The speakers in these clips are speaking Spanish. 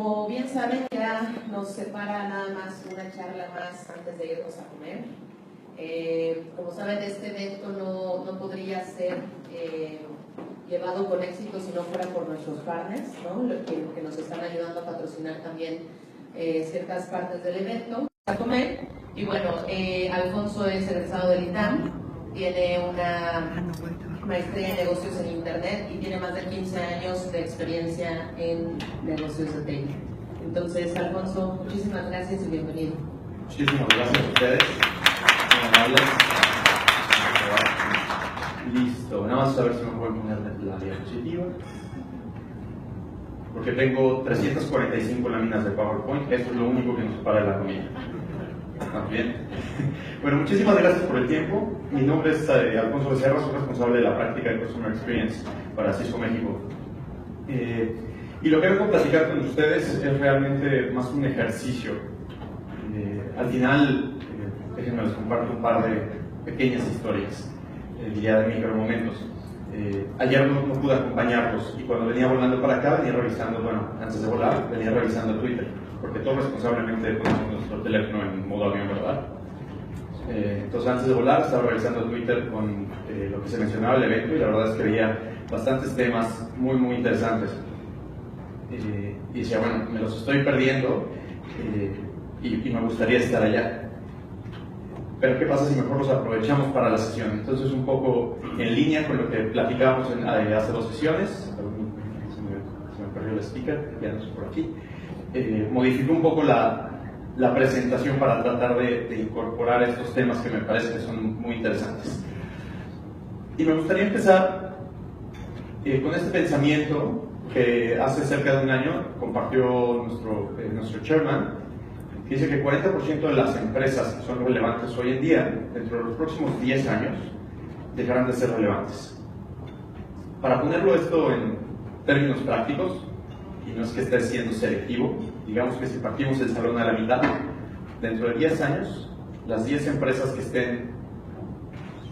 como bien saben, ya nos separa nada más una charla más antes de irnos a comer. Como saben, este evento no podría ser llevado con éxito si no fuera por nuestros partners, ¿no? que nos están ayudando a patrocinar también ciertas partes del evento. A comer. Y bueno, Alfonso es egresado del ITAM, tiene una maestría en negocios en Internet y tiene más de 15 años de experiencia en negocios de TI. Entonces, Alfonso, muchísimas gracias y bienvenido. Muchísimas gracias a ustedes. Listo, nada más a ver si me pueden poner la diapositiva. Porque tengo 345 láminas de PowerPoint, eso es lo único que nos separa de la comida. ¿Estamos bien? Bueno, muchísimas gracias por el tiempo. Mi nombre es Alfonso Becerra, soy responsable de la práctica de Customer Experience para Cisco México. Y lo que vengo a platicar con ustedes es realmente más un ejercicio. Al final, déjenme les comparto un par de pequeñas historias, ya de micromomentos. Ayer no pude acompañarlos y cuando venía volando para acá venía revisando, bueno, antes de volar, venía revisando Twitter, porque todos responsablemente ponemos nuestro teléfono en modo avión, ¿verdad? Entonces antes de volar estaba revisando Twitter con lo que se mencionaba el evento y la verdad es que veía bastantes temas muy interesantes. Y decía, bueno, me los estoy perdiendo y me gustaría estar allá. Pero ¿qué pasa si mejor los aprovechamos para la sesión? Entonces, un poco en línea con lo que platicábamos hace 2 sesiones, se me perdió el sticker, ya no sé por aquí, modificé un poco la presentación para tratar de incorporar estos temas que me parece que son muy interesantes. Y me gustaría empezar con este pensamiento que hace cerca de un año compartió nuestro chairman, que dice que 40% de las empresas que son relevantes hoy en día, dentro de los próximos 10 años, dejarán de ser relevantes. Para ponerlo esto en términos prácticos, y no es que esté siendo selectivo, digamos que si partimos el salón a la mitad, dentro de 10 años, las 10 empresas que estén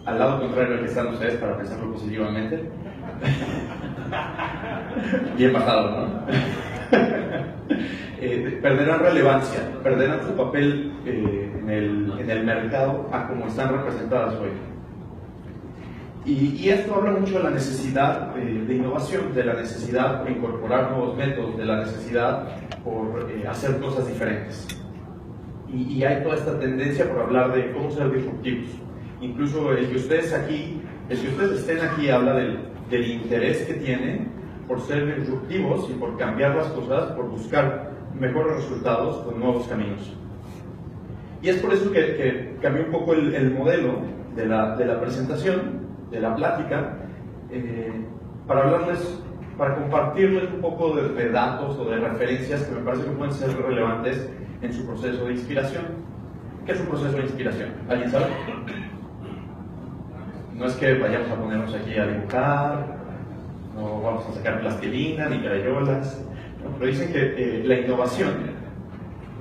al lado contrario al que están ustedes, para pensarlo positivamente, bien bajado, ¿no? Perderán relevancia, perderán su papel en el mercado a como están representadas hoy. Y esto habla mucho de la necesidad de innovación, de la necesidad de incorporar nuevos métodos, de la necesidad por hacer cosas diferentes. Y hay toda esta tendencia por hablar de cómo ser disruptivos. Incluso el que ustedes estén aquí habla del interés que tienen por ser disruptivos y por cambiar las cosas, por buscar mejores resultados con nuevos caminos. Y es por eso que cambié un poco el modelo de la presentación, de la plática, para compartirles un poco de datos o de referencias que me parece que pueden ser relevantes en su proceso de inspiración. ¿Qué es un proceso de inspiración? ¿Alguien sabe? No es que vayamos a ponernos aquí a dibujar, no vamos a sacar plastilina ni crayolas, ¿no? Pero dicen que la innovación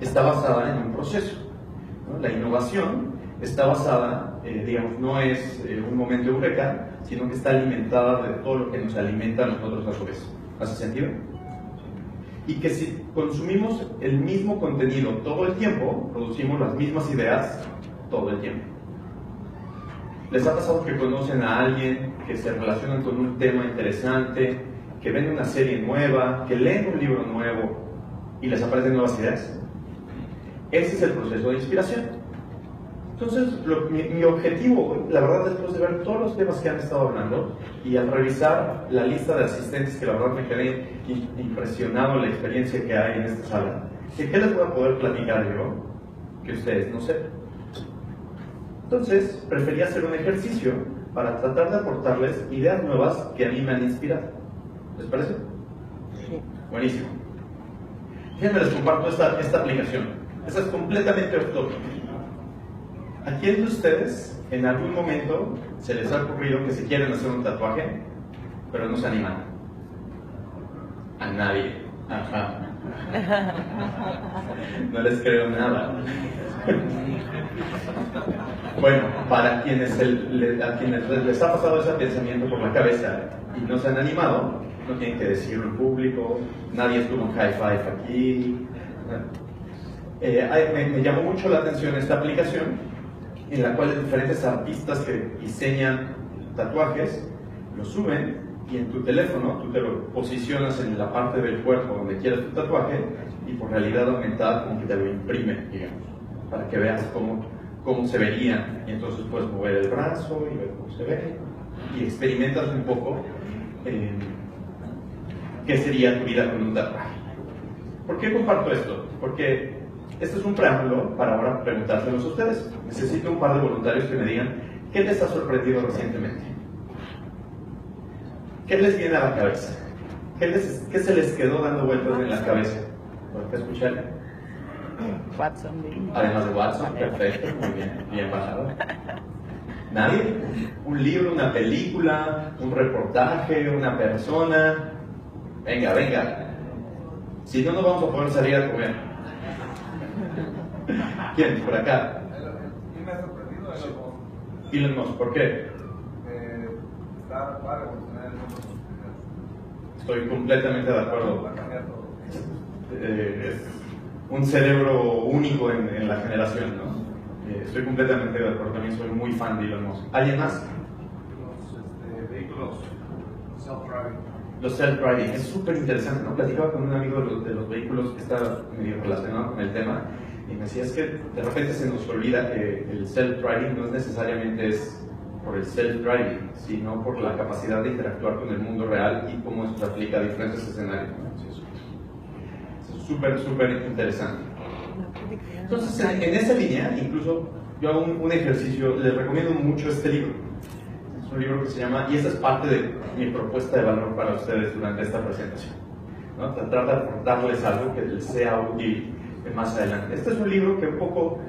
está basada en un proceso, ¿no? La innovación está basada, digamos, no es un momento eureka, sino que está alimentada de todo lo que nos alimenta a nosotros a su vez. ¿Hace sentido? Y que si consumimos el mismo contenido todo el tiempo, producimos las mismas ideas todo el tiempo. ¿Les ha pasado que conocen a alguien, que se relacionan con un tema interesante, que ven una serie nueva, que leen un libro nuevo y les aparecen nuevas ideas? Ese es el proceso de inspiración. Entonces, mi objetivo, la verdad, después de ver todos los temas que han estado hablando y al revisar la lista de asistentes, que la verdad me quedé impresionado de la experiencia que hay en esta sala, ¿qué les voy a poder platicar yo que ustedes no sepan? Entonces, preferí hacer un ejercicio para tratar de aportarles ideas nuevas que a mí me han inspirado. ¿Les parece? Sí. Buenísimo. Déjenme les comparto esta aplicación. Esta es completamente off topic. ¿A quién de ustedes en algún momento se les ha ocurrido que se quieren hacer un tatuaje, pero no se animan? A nadie. Ajá. No les creo nada. Bueno, para quienes les ha pasado ese pensamiento por la cabeza y no se han animado, no tienen que decirlo en público, nadie estuvo en high five aquí. Me llamó mucho la atención esta aplicación en la cual diferentes artistas que diseñan tatuajes lo suben y en tu teléfono tú te lo posicionas en la parte del cuerpo donde quieras tu tatuaje y por realidad aumentada como que te lo imprime, digamos, para que veas cómo se vería, y entonces puedes mover el brazo y ver cómo se ve y experimentas un poco qué sería tu vida con un tatuaje. ¿Por qué comparto esto? Porque este es un preámbulo para ahora preguntárselos a ustedes. Necesito un par de voluntarios que me digan qué les ha sorprendido recientemente. ¿Qué les viene a la cabeza? ¿Qué se les quedó dando vueltas en la cabeza? ¿Por qué escuchar? Watson. Además de Watson, perfecto, muy bien, bien bajado. ¿Nadie? ¿Un libro, una película, un reportaje, una persona? Venga, venga. Si no, no vamos a poder salir a comer. ¿Quién? Por acá. Y me ha sorprendido Elon Musk. Elon Musk, ¿por qué? Está para revolucionar el mundo. Estoy completamente de acuerdo. Va a cambiar todo. Es un cerebro único en la generación, ¿no? Estoy completamente de acuerdo, también soy muy fan de Elon Musk. ¿Alguien más? Los vehículos self-driving. Los self-driving, es súper interesante, ¿no? Platicaba con un amigo de los vehículos que está medio relacionado con el tema y me decía, es que de repente se nos olvida que el self-driving no es necesariamente por el self-driving, sino por la capacidad de interactuar con el mundo real y cómo eso se aplica a diferentes escenarios, ¿no? Es súper, súper interesante. Entonces, en esa línea, incluso yo hago un ejercicio, les recomiendo mucho este libro. Es un libro que se llama, y esta es parte de mi propuesta de valor para ustedes durante esta presentación, ¿no? Tratar de aportarles algo que les sea útil más adelante. Este es un libro que un poco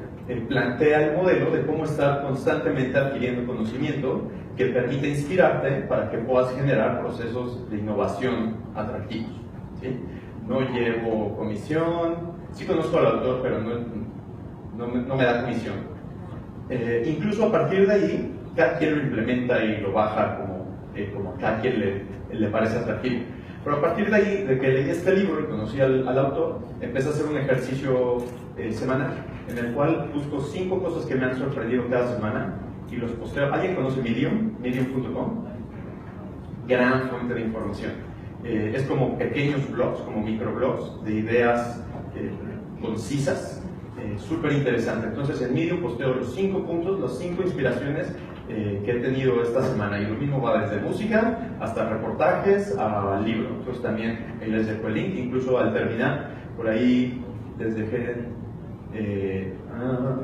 plantea el modelo de cómo estar constantemente adquiriendo conocimiento que permite inspirarte para que puedas generar procesos de innovación atractivos, ¿sí? No llevo comisión, sí conozco al autor, pero no me da comisión. Incluso a partir de ahí, cada quien lo implementa y lo baja como a cada quien le parece atractivo. Pero a partir de ahí, de que leí este libro y conocí al autor, empecé a hacer un ejercicio semanal, en el cual busco 5 cosas que me han sorprendido cada semana y los posteo. ¿Alguien conoce Medium? Medium.com. Gran fuente de información. Es como pequeños blogs, como microblogs de ideas concisas, súper interesante. Entonces en Medium posteo los 5 puntos, las 5 inspiraciones que he tenido esta semana, y lo mismo va desde música hasta reportajes a libros. Entonces también ahí les dejo el link, incluso al terminar, por ahí les dejé, en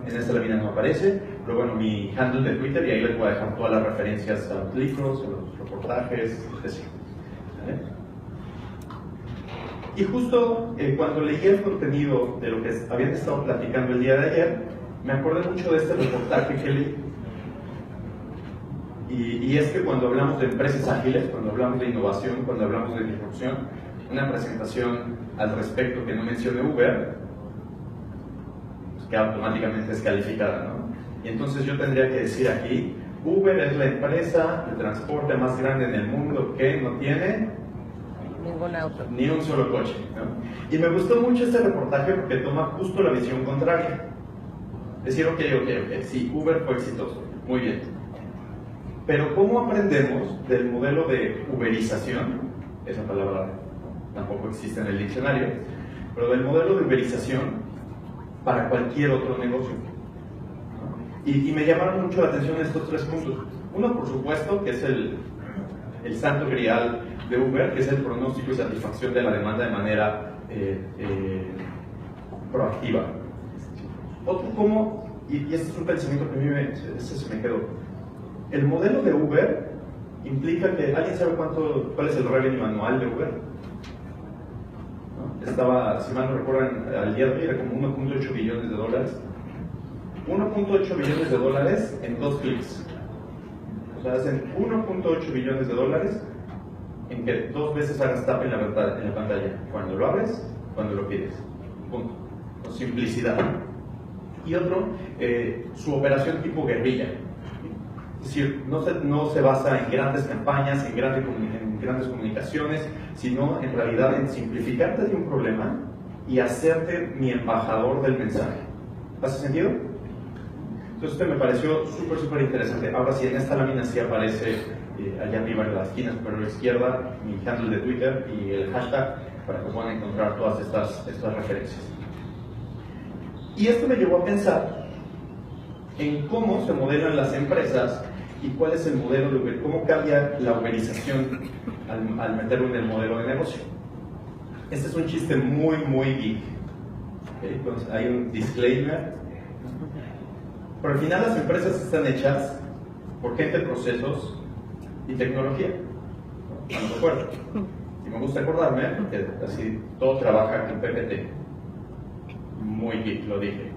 esta lámina no aparece, pero bueno, mi handle de Twitter, y ahí les voy a dejar todas las referencias a los libros, a los reportajes, etc. ¿Vale? Y justo cuando leí el contenido de lo que habían estado platicando el día de ayer, me acordé mucho de este reportaje que leí. Y es que cuando hablamos de empresas ágiles, cuando hablamos de innovación, cuando hablamos de disrupción, una presentación al respecto que no mencione Uber, pues que automáticamente es calificada, ¿no? Y entonces yo tendría que decir aquí, Uber es la empresa de transporte más grande en el mundo que no tiene ningún auto, ni un solo coche, ¿no? Y me gustó mucho este reportaje porque toma justo la visión contraria. Decir, ok, sí, Uber fue exitoso, muy bien. Pero ¿cómo aprendemos del modelo de uberización? Esa palabra tampoco existe en el diccionario, pero del modelo de uberización para cualquier otro negocio, ¿no? Y me llamaron mucho la atención estos 3 puntos. Uno, por supuesto, que es el santo grial de Uber, que es el pronóstico y satisfacción de la demanda de manera proactiva. Otro, como, y este es un pensamiento que a mí se me quedó. El modelo de Uber implica que, ¿alguien sabe cuál es el revenue anual de Uber? ¿No? Estaba, si mal no recuerdan, al día de hoy era como 1.8 billones de dólares. 1.8 billones de dólares en 2 clics. O sea, hacen 1.8 billones de dólares en que 2 veces hagas tap en la pantalla. Cuando lo abres, cuando lo pides. Punto. Con simplicidad. Y otro, su operación tipo guerrilla. Es decir, no se basa en grandes campañas, en grandes comunicaciones, sino en realidad en simplificarte de un problema y hacerte mi embajador del mensaje. ¿Hace sentido? Entonces me pareció súper interesante. Ahora sí, en esta lámina sí aparece allá arriba en la esquina superior izquierda mi handle de Twitter y el hashtag para que puedan encontrar todas estas referencias. Y esto me llevó a pensar en cómo se modelan las empresas y cuál es el modelo de Uber, cómo cambia la uberización al meterlo en el modelo de negocio. Este es un chiste muy geek. ¿Okay? Entonces hay un disclaimer. Pero al final las empresas están hechas por gente de procesos y tecnología. ¿No? ¿Me acuerdo? Y me gusta acordarme que así todo trabaja en PPT. Muy geek, lo dije.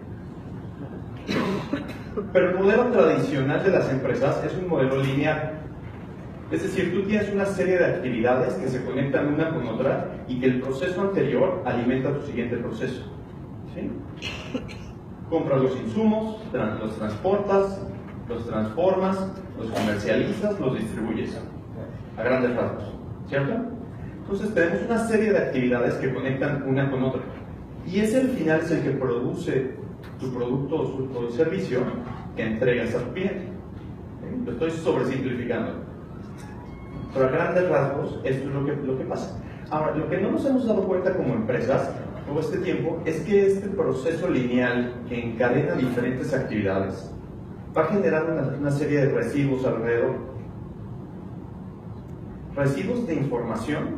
Pero el modelo tradicional de las empresas es un modelo lineal. Es decir, tú tienes una serie de actividades que se conectan una con otra y que el proceso anterior alimenta tu siguiente proceso. ¿Sí? Compras los insumos, los transportas, los transformas, los comercializas, los distribuyes. A grandes rasgos. ¿Cierto? Entonces tenemos una serie de actividades que conectan una con otra. Y ese al final es el que produce tu producto o tu servicio que entregas a tu cliente. ¿Sí? Lo estoy sobresimplificando. Pero a grandes rasgos, esto es lo que pasa. Ahora, lo que no nos hemos dado cuenta como empresas todo este tiempo es que este proceso lineal que encadena diferentes actividades va generando una serie de residuos alrededor. Residuos de información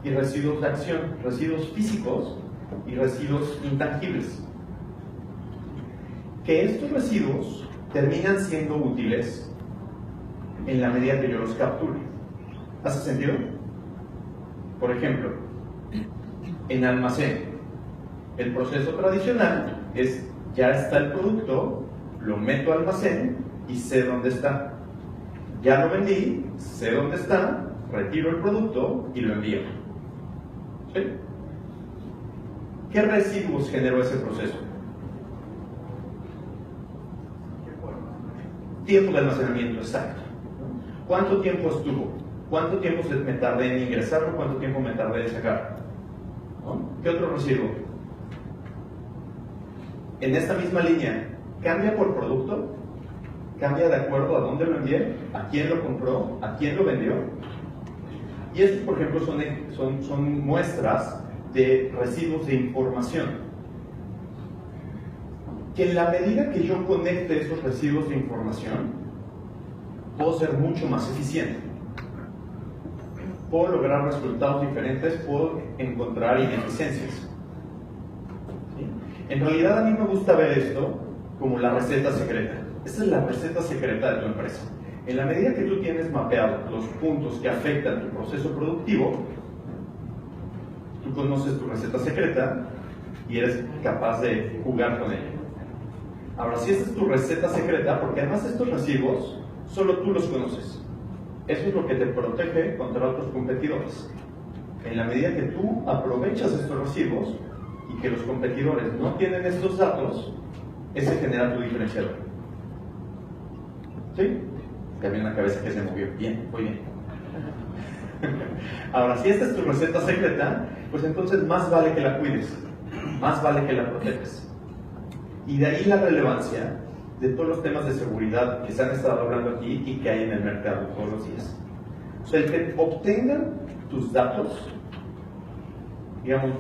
y residuos de acción, residuos físicos y residuos intangibles. Que estos residuos terminan siendo útiles en la medida que yo los capture. ¿Hace sentido? Por ejemplo, en almacén, el proceso tradicional es, ya está el producto, lo meto al almacén y sé dónde está. Ya lo vendí, sé dónde está, retiro el producto y lo envío. ¿Sí? ¿Qué residuos generó ese proceso? Tiempo de almacenamiento exacto. ¿Cuánto tiempo estuvo? ¿Cuánto tiempo me tardé en ingresarlo? ¿Cuánto tiempo me tardé en sacarlo? ¿No? ¿Qué otro residuo? En esta misma línea, ¿cambia por producto? ¿Cambia de acuerdo a dónde lo envié? ¿A quién lo compró? ¿A quién lo vendió? Y estos, por ejemplo, son muestras de residuos de información. Que en la medida que yo conecte esos residuos de información, puedo ser mucho más eficiente. Puedo lograr resultados diferentes, puedo encontrar ineficiencias. ¿Sí? En realidad a mí me gusta ver esto como la receta secreta. Esta es la receta secreta de tu empresa. En la medida que tú tienes mapeado los puntos que afectan tu proceso productivo, tú conoces tu receta secreta y eres capaz de jugar con ella. Ahora, si esta es tu receta secreta, porque además estos residuos solo tú los conoces. Eso es lo que te protege contra otros competidores. En la medida que tú aprovechas estos residuos y que los competidores no tienen estos datos, ese genera tu diferenciador. ¿Sí? También una cabeza que se movió. Bien, muy bien. Ahora, si esta es tu receta secreta, pues entonces más vale que la cuides, más vale que la proteges. Y de ahí la relevancia de todos los temas de seguridad que se han estado hablando aquí y que hay en el mercado todos los días. O sea, el que obtengan tus datos, digamos,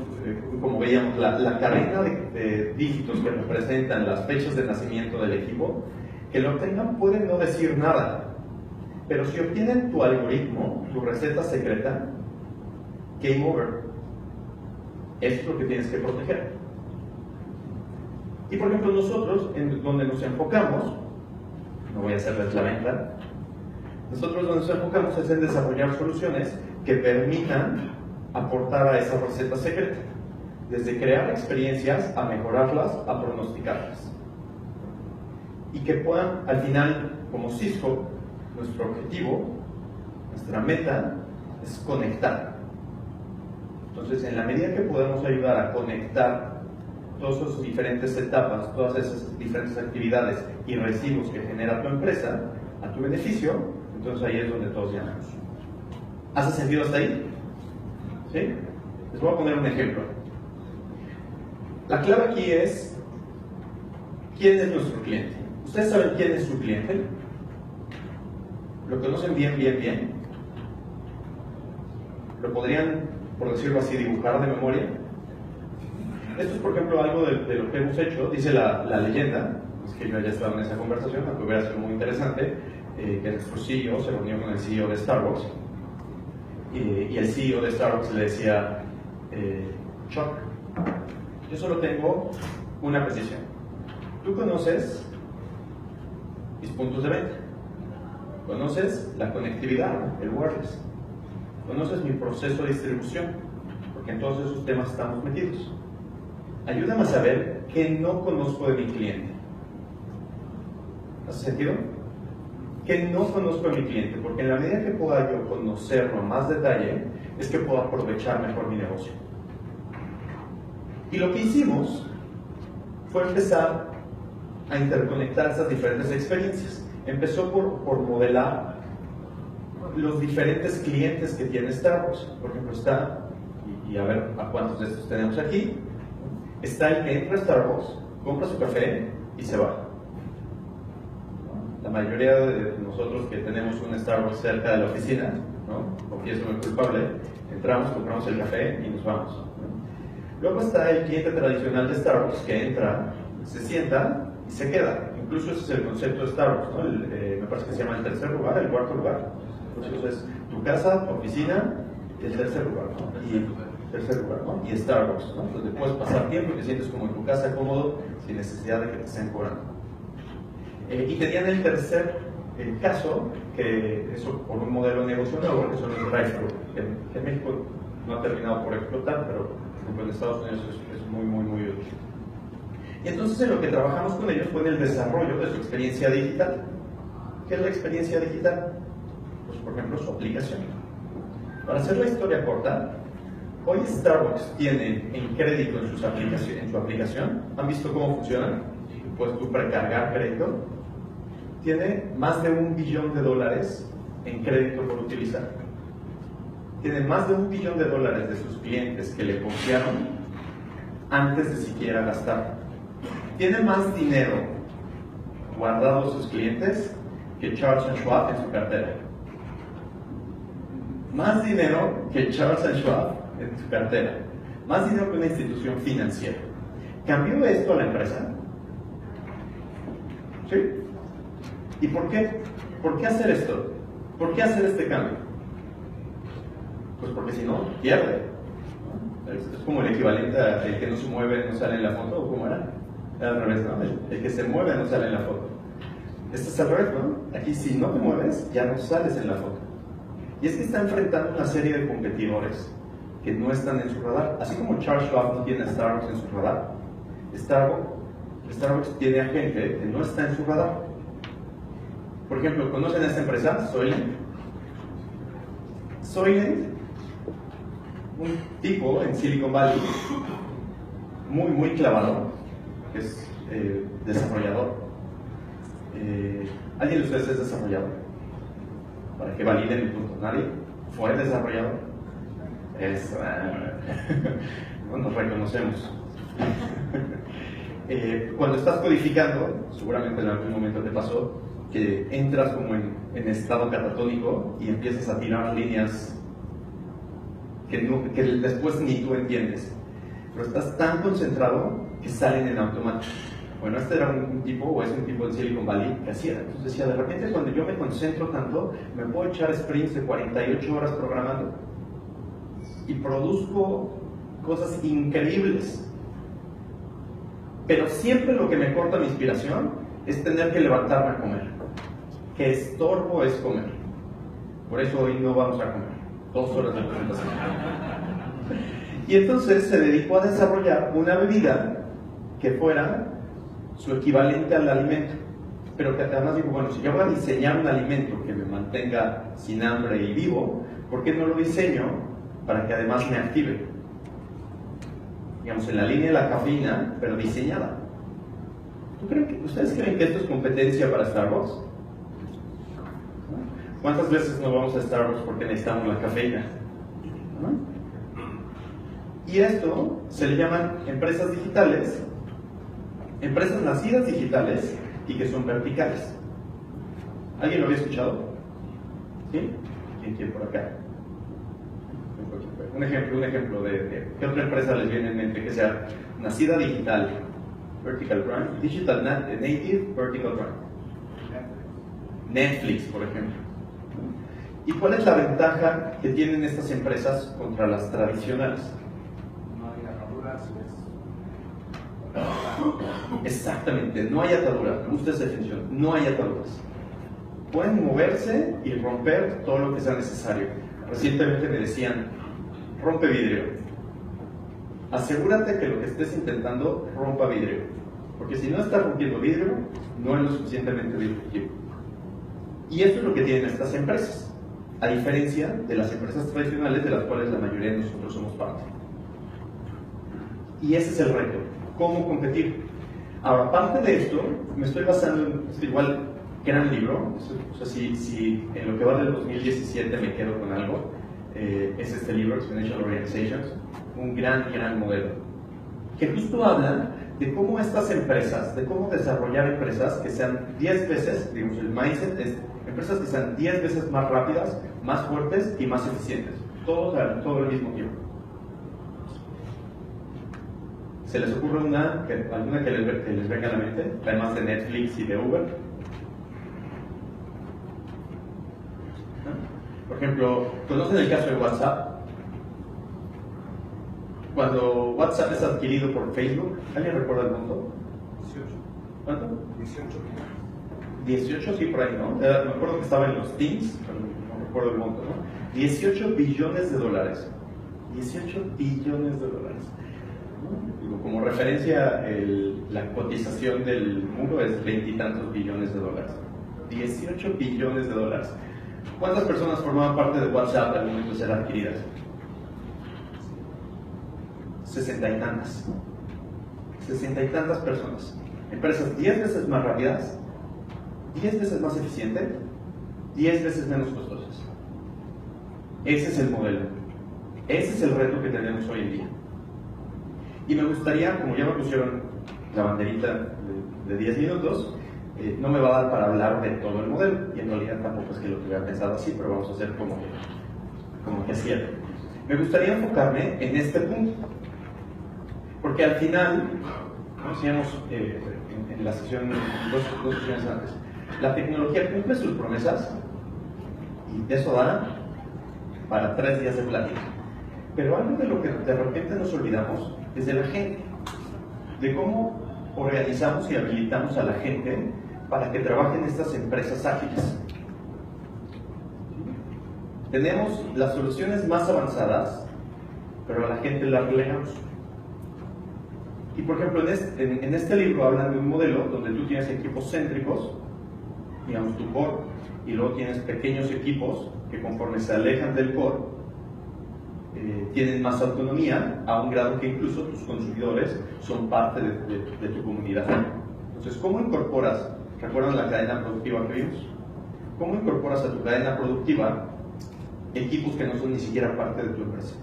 como veíamos, la cadena de dígitos que representan las fechas de nacimiento del equipo, que lo obtengan puede no decir nada, pero si obtienen tu algoritmo, tu receta secreta, game over. Eso es lo que tienes que proteger. Y por ejemplo nosotros, en donde nos enfocamos, no voy a hacerles la venta, nosotros donde nos enfocamos es en desarrollar soluciones que permitan aportar a esa receta secreta, desde crear experiencias a mejorarlas, a pronosticarlas. Y que puedan, al final, como Cisco, nuestro objetivo, nuestra meta, es conectar. Entonces, en la medida que podemos ayudar a conectar todas esas diferentes etapas, todas esas diferentes actividades y residuos que genera tu empresa a tu beneficio, entonces ahí es donde todos ganamos. ¿Hace sentido hasta ahí? ¿Sí? Les voy a poner un ejemplo. La clave aquí es, ¿quién es nuestro cliente? ¿Ustedes saben quién es su cliente? ¿Lo conocen bien, bien, bien? ¿Lo podrían, por decirlo así, dibujar de memoria? Esto es, por ejemplo, algo de lo que hemos hecho. Dice la leyenda, es que yo haya estado en esa conversación, aunque hubiera sido muy interesante, que nuestro CEO se reunió con el CEO de Starbucks, y el CEO de Starbucks le decía, Chuck, yo solo tengo una precisión. Tú conoces mis puntos de venta, conoces la conectividad, el wireless, conoces mi proceso de distribución, porque en todos esos temas estamos metidos. Ayúdame a saber qué no conozco de mi cliente. ¿Hace sentido? ¿Qué no conozco de mi cliente? Porque en la medida que pueda yo conocerlo a más detalle, es que puedo aprovechar mejor mi negocio. Y lo que hicimos fue empezar a interconectar esas diferentes experiencias. Empezó por modelar los diferentes clientes que tiene Starbucks. Por ejemplo, está, y a ver a cuántos de estos tenemos aquí, está el que entra a Starbucks, compra su café y se va. La mayoría de nosotros que tenemos un Starbucks cerca de la oficina, ¿no? Confieso muy culpable, entramos, compramos el café y nos vamos, ¿no? Luego está el cliente tradicional de Starbucks que entra, se sienta y se queda. Incluso ese es el concepto de Starbucks, ¿no? Me parece que se llama el tercer lugar, el cuarto lugar. Entonces es tu casa, tu oficina, el tercer lugar, ¿no? Y Starbucks, ¿no? Donde puedes pasar tiempo y te sientes como en tu casa, cómodo, sin necesidad de que te estén cobrando. Y tenían el tercer caso, que eso por un modelo de negocio nuevo, que son los drive-thru, que en México no ha terminado por explotar, pero en Estados Unidos es muy, muy, muy útil. Y entonces en lo que trabajamos con ellos fue en el desarrollo de su experiencia digital. ¿Qué es la experiencia digital? Pues por ejemplo su aplicación. Para hacer la historia corta, hoy Starbucks tiene en crédito en su aplicación, ¿han visto cómo funciona? Puedes tú precargar crédito. Tiene más de $1 billón en crédito por utilizar. Tiene más de $1 billón de sus clientes que le confiaron antes de siquiera gastar. Tiene más dinero guardado sus clientes que Charles & Schwab en su cartera. Más dinero que Charles & Schwab en su cartera. Más dinero que una institución financiera. ¿Cambió esto a la empresa? ¿Sí? ¿Y por qué? ¿Por qué hacer esto? ¿Por qué hacer este cambio? Pues porque si no, pierde. Es como el equivalente a el que no se mueve no sale en la foto, ¿o cómo era? Era al revés, ¿no? El que se mueve no sale en la foto. Esto es al revés, ¿no? Aquí si no te mueves, ya no sales en la foto. Y es que está enfrentando una serie de competidores que no están en su radar. Así como Charles Schwab no tiene a Starbucks en su radar, Starbucks tiene a gente que no está en su radar. Por ejemplo, ¿conocen a esta empresa? Soylent. Soylent, un tipo en Silicon Valley, muy, muy clavado, que es desarrollador. ¿Alguien de ustedes es desarrollador? Para que validen el punto. ¿Nadie? ¿Fue desarrollador? No nos reconocemos. Cuando estás codificando, seguramente en algún momento te pasó, que entras como en estado catatónico y empiezas a tirar líneas que después ni tú entiendes, pero estás tan concentrado que salen en automático. Bueno, este era un tipo, o es un tipo en Silicon Valley que hacía. Entonces decía, de repente cuando yo me concentro tanto, me puedo echar sprints de 48 horas programando y produzco cosas increíbles. Pero siempre lo que me corta mi inspiración es tener que levantarme a comer. Que estorbo es comer. Por eso hoy no vamos a comer. 2 horas de presentación. Y entonces se dedicó a desarrollar una bebida que fuera su equivalente al alimento. Pero que además dijo, bueno, si yo voy a diseñar un alimento que me mantenga sin hambre y vivo, ¿por qué no lo diseño para que además me active? Digamos, en la línea de la cafeína, pero diseñada. ¿Ustedes creen que esto es competencia para Starbucks? ¿Cuántas veces no vamos a Starbucks porque necesitamos la cafeína? ¿No? Y esto se le llaman empresas digitales, empresas nacidas digitales y que son verticales. ¿Alguien lo había escuchado? ¿Sí? ¿Quién por acá? Un ejemplo de qué otra empresa les viene en mente que sea nacida digital, vertical brand, digital native, vertical brand. Netflix, por ejemplo. ¿Y cuál es la ventaja que tienen estas empresas contra las tradicionales? No hay ataduras. Exactamente, no hay ataduras. Me gusta esa definición. No hay ataduras. Pueden moverse y romper todo lo que sea necesario. Recientemente me decían, rompe vidrio. Asegúrate que lo que estés intentando rompa vidrio. Porque si no estás rompiendo vidrio, no es lo suficientemente disruptivo. Y esto es lo que tienen estas empresas, a diferencia de las empresas tradicionales de las cuales la mayoría de nosotros somos parte. Y ese es el reto, cómo competir. Ahora, aparte de esto, me estoy basando en, igual, gran libro, o sea, si en lo que va del 2017 me quedo con algo, es este libro, Exponential Organizations, un gran modelo, que justo habla de cómo estas empresas, de cómo desarrollar empresas que sean 10 veces, digamos, el mindset es empresas que sean 10 veces más rápidas, más fuertes y más eficientes, todo al mismo tiempo. ¿Se les ocurre alguna que les venga a la mente, además de Netflix y de Uber? Por ejemplo, ¿conocen el caso de WhatsApp? Cuando WhatsApp es adquirido por Facebook, ¿alguien recuerda el monto? 18. ¿Cuánto? 18. 18, sí, por ahí, ¿no? Me acuerdo que estaba en los Teams, pero no recuerdo el monto, ¿no? 18 billones de dólares. 18 billones de dólares. ¿No? Digo, como referencia, la cotización del muro es 20 y tantos billones de dólares. 18 billones de dólares. ¿Cuántas personas formaban parte de WhatsApp al momento de ser adquiridas? 60 y tantas. 60 y tantas personas. Empresas 10 veces más rápidas, 10 veces más eficientes, 10 veces menos costosas. Ese es el modelo. Ese es el reto que tenemos hoy en día. Y me gustaría, como ya me pusieron la banderita de 10 minutos, no me va a dar para hablar de todo el modelo, y en realidad tampoco es que lo hubiera pensado así, pero vamos a hacer como que es cierto. Me gustaría enfocarme en este punto, porque al final, como decíamos en la sesión, dos sesiones antes, la tecnología cumple sus promesas, y de eso da para 3 días de plática. Pero algo de lo que de repente nos olvidamos es de la gente, de cómo organizamos y habilitamos a la gente para que trabaje en estas empresas ágiles. Tenemos las soluciones más avanzadas, pero a la gente la relegamos. Y por ejemplo, en este libro hablan de un modelo donde tú tienes equipos céntricos, digamos tu core, y luego tienes pequeños equipos que conforme se alejan del core, tienen más autonomía, a un grado que incluso tus consumidores son parte de tu comunidad. Entonces, ¿cómo incorporas? ¿Recuerdan la cadena productiva que vimos? ¿Cómo incorporas a tu cadena productiva equipos que no son ni siquiera parte de tu empresa?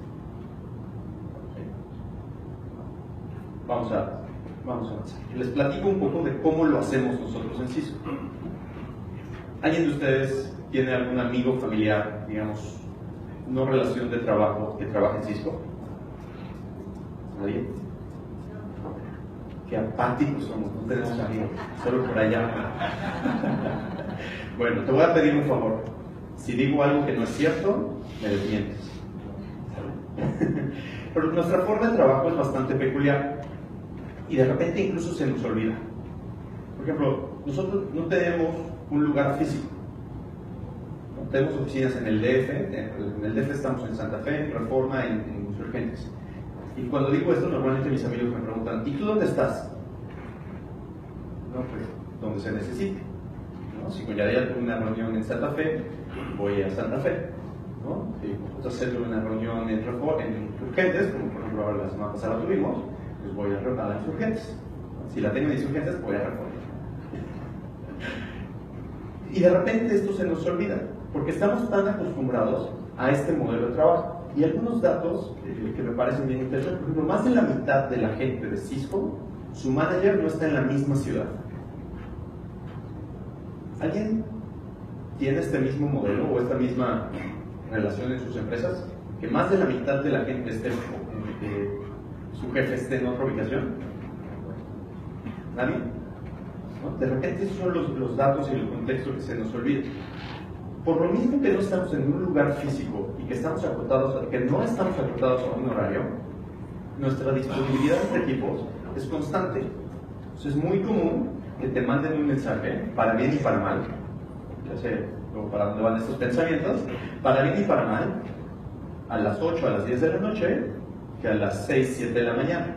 Vamos a avanzar. Les platico un poco de cómo lo hacemos nosotros en Cisco. ¿Alguien de ustedes tiene algún amigo, familiar, digamos, no relación de trabajo, que trabaja en Cisco? ¿Nadie? Qué apáticos somos, no tenemos amigos, solo por allá. Bueno, te voy a pedir un favor. Si digo algo que no es cierto, me desmientes. Pero nuestra forma de trabajo es bastante peculiar y de repente incluso se nos olvida. Por ejemplo, nosotros no tenemos un lugar físico. ¿No? Tenemos oficinas en el DF, en el DF estamos en Santa Fe, en Reforma, en Insurgentes. Y cuando digo esto, normalmente mis amigos me preguntan, ¿y tú dónde estás? No, pues, donde se necesite. ¿No? Si ya hay una reunión en Santa Fe, voy a Santa Fe. ¿No? Si vamos a hacer una reunión en Insurgentes, como por ejemplo ahora la semana pasada tuvimos, pues voy a las Insurgentes. Si la tengo en Insurgentes, voy a Reforma. Y de repente esto se nos olvida. porque estamos tan acostumbrados a este modelo de trabajo. Y algunos datos que me parecen bien interesantes, por ejemplo, más de la mitad de la gente de Cisco, su manager no está en la misma ciudad. ¿Alguien tiene este mismo modelo o esta misma relación en sus empresas? Que más de la mitad de la gente esté, su jefe esté en otra ubicación. ¿Nadie? ¿No? De repente esos son los datos y el contexto que se nos olvida. Por lo mismo que no estamos en un lugar físico y que no estamos acotados a un horario, nuestra disponibilidad entre equipos es constante. Entonces es muy común que te manden un mensaje, para bien y para mal, ya sé para dónde van estos pensamientos, para bien y para mal, a las 8, a las 10 de la noche, que a las 6, 7 de la mañana.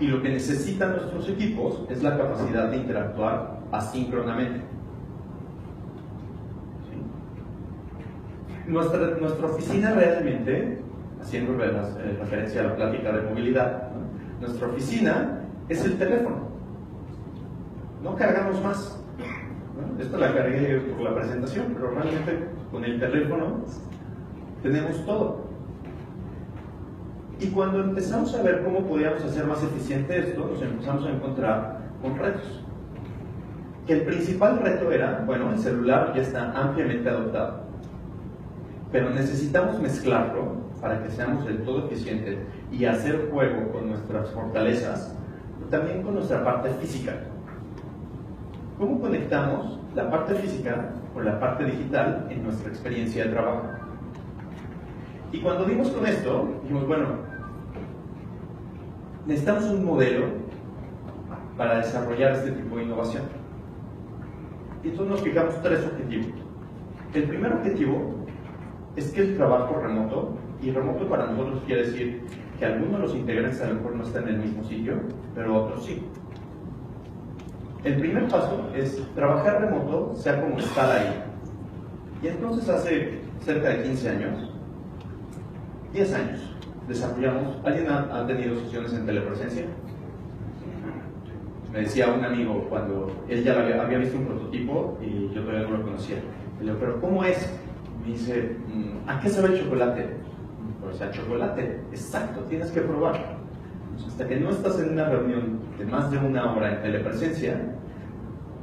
Y lo que necesitan nuestros equipos es la capacidad de interactuar asíncronamente. ¿Sí? Nuestra oficina realmente, haciendo referencia a la plática de movilidad, ¿no? Nuestra oficina es el teléfono. No cargamos más. ¿No? Esto la cargué por la presentación, pero realmente con el teléfono tenemos todo. Y cuando empezamos a ver cómo podíamos hacer más eficiente esto, nos empezamos a encontrar con retos. Que el principal reto era, bueno, el celular ya está ampliamente adoptado, pero necesitamos mezclarlo para que seamos del todo eficientes y hacer juego con nuestras fortalezas, pero también con nuestra parte física. ¿Cómo conectamos la parte física con la parte digital en nuestra experiencia de trabajo? Y cuando dimos con esto, dijimos, bueno, necesitamos un modelo para desarrollar este tipo de innovación. Y entonces nos fijamos 3 objetivos. El primer objetivo es que el trabajo remoto, y remoto para nosotros quiere decir que algunos de los integrantes a lo mejor no están en el mismo sitio, pero otros sí. El primer paso es trabajar remoto, sea como estar ahí. Y entonces hace cerca de 15 años, 10 años, desarrollamos. ¿Alguien ha tenido sesiones en telepresencia? Me decía un amigo cuando él ya había visto un prototipo y yo todavía no lo conocía. Le digo, ¿pero cómo es? Me dice, ¿a qué sabe el chocolate? Pues a chocolate, exacto, tienes que probar. Hasta que no estás en una reunión de más de 1 hora en telepresencia,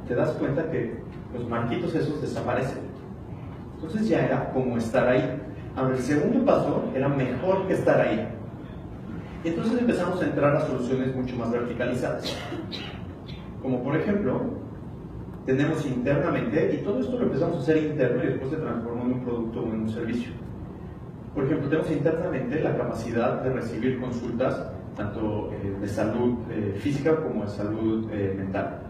te das cuenta que los marquitos esos desaparecen. Entonces ya era como estar ahí. Ahora, el segundo paso era mejor que estar ahí. Y entonces empezamos a entrar a soluciones mucho más verticalizadas. Como por ejemplo, tenemos internamente, y todo esto lo empezamos a hacer interno y después se transformó en un producto o en un servicio. Por ejemplo, tenemos internamente la capacidad de recibir consultas tanto de salud física como de salud mental.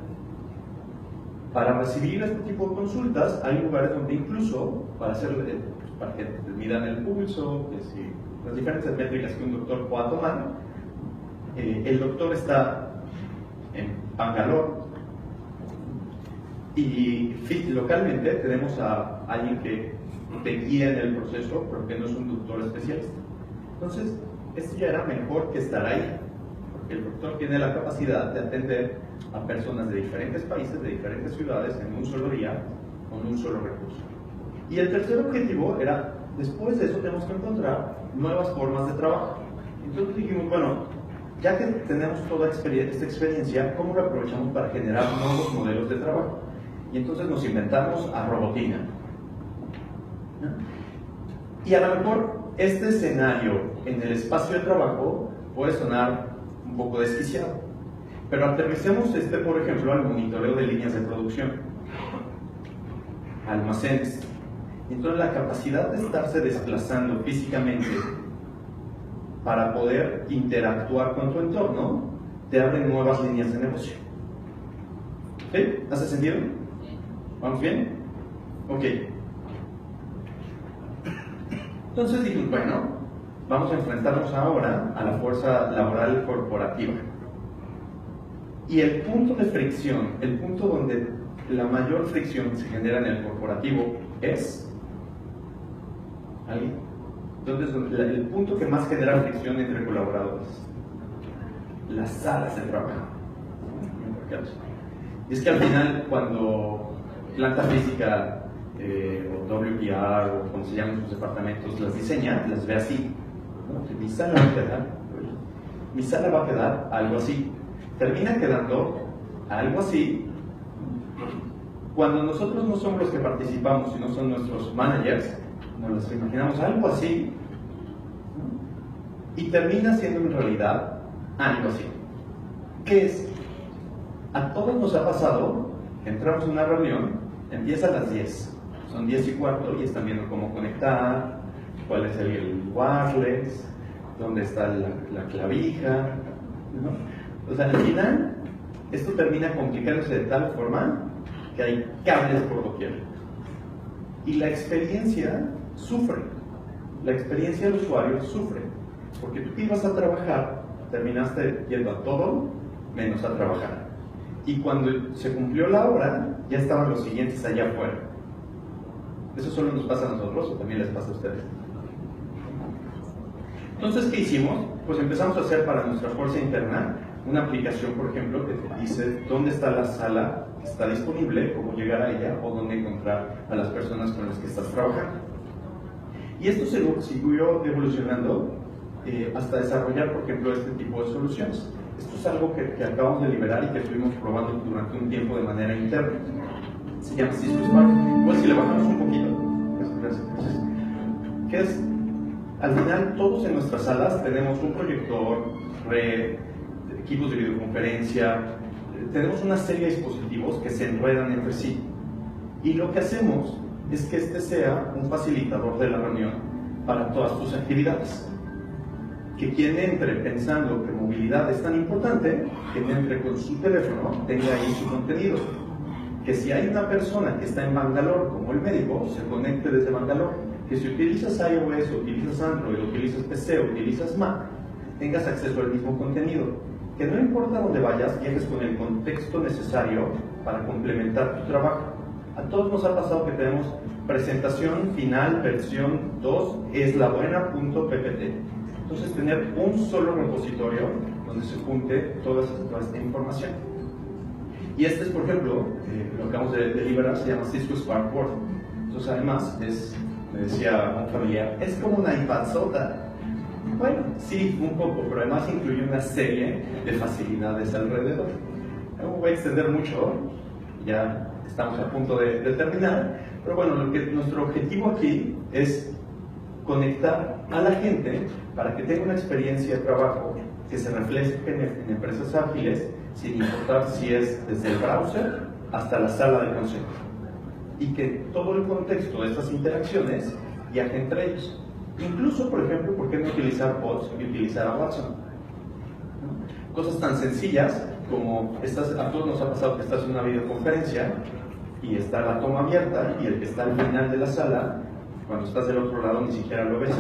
Para recibir este tipo de consultas hay lugares donde incluso para que te midan el pulso, que si, las diferentes métricas que un doctor pueda tomar, el doctor está en Bangalore y localmente tenemos a alguien que te guía en el proceso, pero que no es un doctor especialista. Entonces, esto ya era mejor que estar ahí, porque el doctor tiene la capacidad de atender a personas de diferentes países, de diferentes ciudades, en un solo día, con un solo recurso. Y el tercer objetivo era, después de eso tenemos que encontrar nuevas formas de trabajo. Entonces dijimos, bueno, ya que tenemos toda esta experiencia, ¿cómo lo aprovechamos para generar nuevos modelos de trabajo? Y entonces nos inventamos a Robotina. ¿No? Y a lo mejor este escenario en el espacio de trabajo puede sonar un poco desquiciado, pero aterricemos por ejemplo, al monitoreo de líneas de producción, almacenes. Entonces la capacidad de estarse desplazando físicamente para poder interactuar con tu entorno te abre nuevas líneas de negocio. ¿Sí? ¿Hace sentido? ¿Vamos bien? Ok. Entonces dijimos, bueno, vamos a enfrentarnos ahora a la fuerza laboral corporativa. Y el punto de fricción, el punto donde la mayor fricción se genera en el corporativo es... ¿Alguien? Entonces, el punto que más genera fricción entre colaboradores, las salas de trabajo. Y es que al final, cuando planta física o WPR, o como se llaman sus departamentos, las diseña, las ve así, ¿no? Mi sala va a quedar algo así. Termina quedando algo así cuando nosotros no somos los que participamos, sino son nuestros managers, nos los imaginamos algo así, ¿no? Y termina siendo en realidad algo así. ¿Qué es? A todos nos ha pasado que entramos en una reunión, empieza a las 10, son 10:15 y están viendo cómo conectar, cuál es el wireless, dónde está la clavija, ¿no? O sea, al final, esto termina complicándose de tal forma que hay cables por doquier. Y la experiencia sufre, la experiencia del usuario sufre, porque tú que ibas a trabajar, terminaste yendo a todo menos a trabajar. Y cuando se cumplió la hora, ya estaban los siguientes allá afuera. ¿Eso solo nos pasa a nosotros o también les pasa a ustedes? Entonces, ¿qué hicimos? Pues empezamos a hacer para nuestra fuerza interna una aplicación, por ejemplo, que te dice dónde está la sala que está disponible, cómo llegar a ella o dónde encontrar a las personas con las que estás trabajando. Y esto se siguió evolucionando hasta desarrollar, por ejemplo, este tipo de soluciones. Esto es algo que acabamos de liberar y que estuvimos probando durante un tiempo de manera interna. Se llama Cisco Spark. Pues si le bajamos un poquito, ¿qué es? Al final, todos en nuestras salas tenemos un proyector, red, equipos de videoconferencia, tenemos una serie de dispositivos que se enredan entre sí. Y lo que hacemos es que este sea un facilitador de la reunión para todas tus actividades. Que quien entre pensando que movilidad es tan importante, que entre con su teléfono tenga ahí su contenido. Que si hay una persona que está en Bangalore, como el médico, se conecte desde Bangalore. Que si utilizas iOS, utilizas Android, utilizas PC, utilizas Mac, tengas acceso al mismo contenido. Que no importa dónde vayas, llegues con el contexto necesario para complementar tu trabajo. A todos nos ha pasado que tenemos presentación final, versión 2, es la buena.ppt. Entonces, tener un solo repositorio donde se junte toda esta información. Y este es, por ejemplo, lo que acabamos de liberar, se llama Cisco Spark Board. Entonces, además, me decía un familiar, es como una iPad-sota. Bueno, sí, un poco, pero además incluye una serie de facilidades alrededor. No voy a extender mucho, ya estamos a punto de terminar, pero bueno, nuestro objetivo aquí es conectar a la gente para que tenga una experiencia de trabajo que se refleje en empresas ágiles, sin importar si es desde el browser hasta la sala de consejo. Y que todo el contexto de estas interacciones viaje entre ellos. Incluso, por ejemplo, ¿por qué no utilizar bots y utilizar a Watson? ¿No? Cosas tan sencillas como, a todos nos ha pasado que estás en una videoconferencia y está la toma abierta y el que está al final de la sala, cuando estás del otro lado ni siquiera lo ves.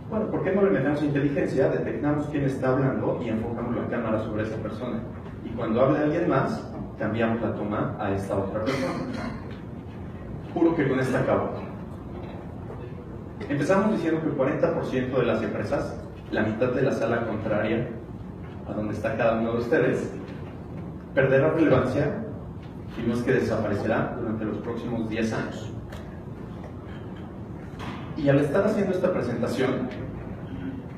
Bueno, ¿por qué no le metemos inteligencia? Detectamos quién está hablando y enfocamos la cámara sobre esa persona. Y cuando habla alguien más, cambiamos la toma a esta otra persona. Juro que con esta acabo. Empezamos diciendo que el 40% de las empresas, la mitad de la sala contraria a donde está cada uno de ustedes, perderá relevancia y no es que desaparecerá durante los próximos 10 años. Y al estar haciendo esta presentación,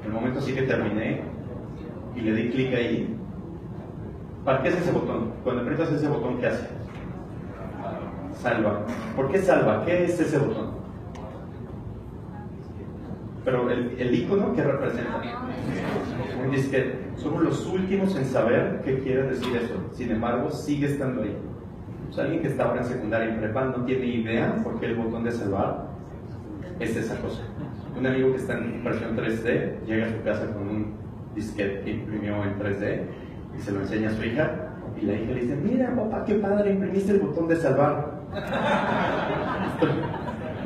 el momento sí que terminé y le di clic ahí. ¿Para qué es ese botón? Cuando aprietas ese botón, ¿qué hace? Salva. ¿Por qué salva? ¿Qué es ese botón? Pero el icono, ¿qué representa? Un disquete. Somos los últimos en saber qué quiere decir eso. Sin embargo, sigue estando ahí. O sea, alguien que está ahora en secundaria y prepa no tiene idea por qué el botón de salvar es esa cosa. Un amigo que está en versión 3D llega a su casa con un disquete que imprimió en 3D y se lo enseña a su hija y la hija le dice, mira papá, qué padre, imprimiste el botón de salvar.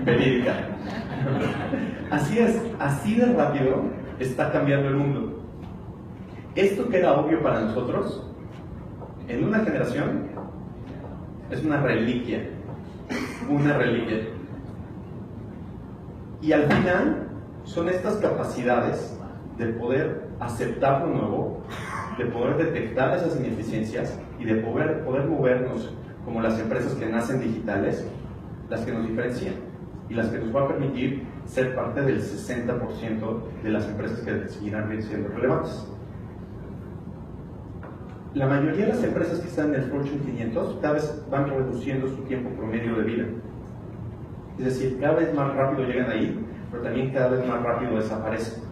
Verídica. Así es, así de rápido está cambiando el mundo. Esto que era obvio para nosotros, en una generación, es una reliquia. Una reliquia. Y al final, son estas capacidades de poder aceptar lo nuevo, de poder detectar esas ineficiencias y de poder movernos como las empresas que nacen digitales, las que nos diferencian y las que nos va a permitir ser parte del 60% de las empresas que seguirán siendo relevantes. La mayoría de las empresas que están en el Fortune 500 cada vez van reduciendo su tiempo promedio de vida. Es decir, cada vez más rápido llegan ahí, pero también cada vez más rápido desaparecen.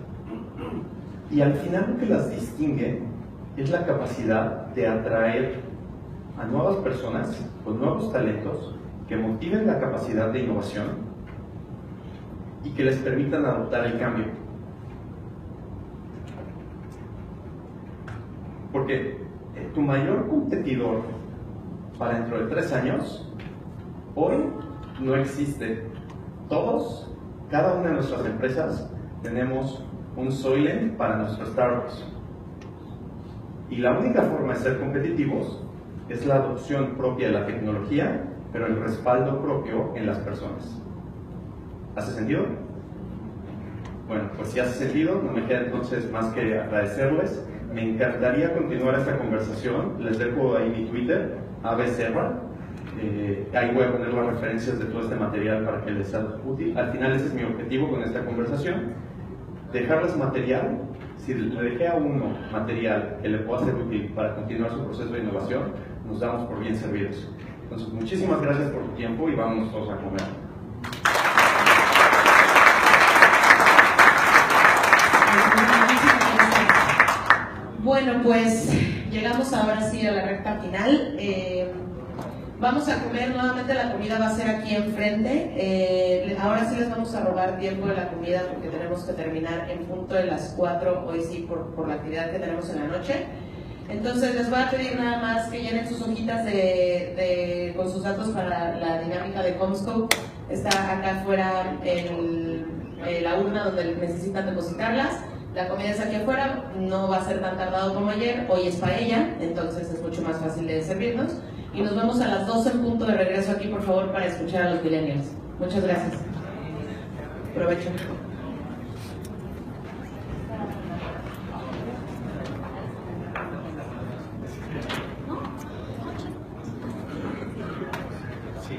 Y al final lo que las distingue es la capacidad de atraer a nuevas personas con nuevos talentos que motiven la capacidad de innovación y que les permitan adoptar el cambio. Porque tu mayor competidor para dentro de 3 años, hoy no existe. Todos, cada una de nuestras empresas, tenemos un Soylent para nuestros startups. Y la única forma de ser competitivos es la adopción propia de la tecnología, pero el respaldo propio en las personas. ¿Hace sentido? Bueno, pues si hace sentido, no me queda entonces más que agradecerles. Me encantaría continuar esta conversación. Les dejo ahí mi Twitter, abserra. Ahí voy a poner las referencias de todo este material para que les sea útil. Al final ese es mi objetivo con esta conversación. Dejarles material. Si le dejé a uno material que le pueda ser útil para continuar su proceso de innovación, nos damos por bien servidos. Entonces, muchísimas gracias por tu tiempo y vámonos todos a comer. Bueno, pues llegamos ahora sí a la recta final. Vamos a comer, nuevamente la comida va a ser aquí enfrente. Ahora sí les vamos a robar tiempo de la comida porque tenemos que terminar en punto de las 4, hoy sí por la actividad que tenemos en la noche. Entonces les voy a pedir nada más que llenen sus hojitas con sus datos para la dinámica de Comscope. Está acá afuera la urna donde necesitan depositarlas. La comida es aquí afuera, no va a ser tan tardado como ayer, hoy es paella, entonces es mucho más fácil de servirnos. Y nos vemos a las 12 en punto de regreso aquí, por favor, para escuchar a los millennials. Muchas gracias. Provecho. Sí.